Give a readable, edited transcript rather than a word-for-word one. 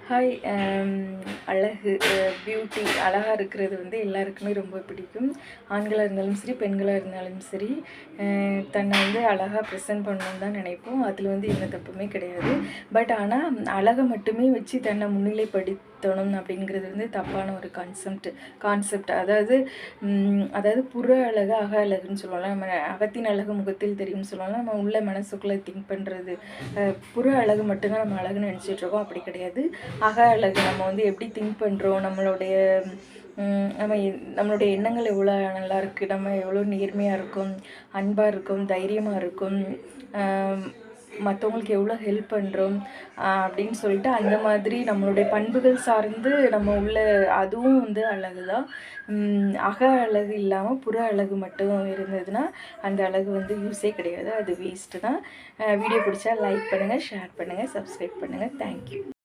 Hi. அழகு, beauty, அழகாக இருக்கிறது வந்து எல்லாருக்குமே ரொம்ப பிடிக்கும். ஆண்களாக இருந்தாலும் சரி, பெண்களாக இருந்தாலும் சரி, தன்னை வந்து அழகாக ப்ரெசென்ட் பண்ணணுன்னு தான் நினைப்போம். அதில் வந்து எந்த தப்புமே கிடையாது. பட் ஆனால் அழகை மட்டுமே வச்சு தன்னை முன்னிலைப்படுத்தணும் அப்படிங்கிறது வந்து தப்பான ஒரு கான்செப்ட். அதாவது புற அழகு, அக அழகுன்னு சொல்லுவோம்ல. நம்ம அகத்தின் அழகு முகத்தில் தெரியும்னு சொல்லுவோம்ல. நம்ம உள்ள மனசுக்குள்ளே திங்க் பண்ணுறது புற அழகு மட்டும்தான் நம்ம அழகுன்னு நினச்சிட்ருக்கோம். அப்படி கிடையாது. அக அழகு நம்ம வந்து எப்படி திங்க் பண்ணுறோம், நம்மளுடைய எண்ணங்கள் எவ்வளோ நல்லா இருக்குது, நம்ம எவ்வளோ நேர்மையாக இருக்கும், அன்பாக இருக்கும், தைரியமாக இருக்கும், மற்றவங்களுக்கு எவ்வளோ ஹெல்ப் பண்ணுறோம் அப்படின்னு சொல்லிட்டு அந்த மாதிரி நம்மளுடைய பண்புகள் சார்ந்து நம்ம உள்ள அதுவும் வந்து அழகு தான். அக அழகு இல்லாமல் புற அழகு மட்டும் இருந்ததுன்னா அந்த அழகு வந்து யூஸே கிடையாது, அது வேஸ்ட்டு தான். வீடியோ பிடிச்சா லைக் பண்ணுங்கள், ஷேர் பண்ணுங்கள், சப்ஸ்கிரைப் பண்ணுங்கள். தேங்க்யூ.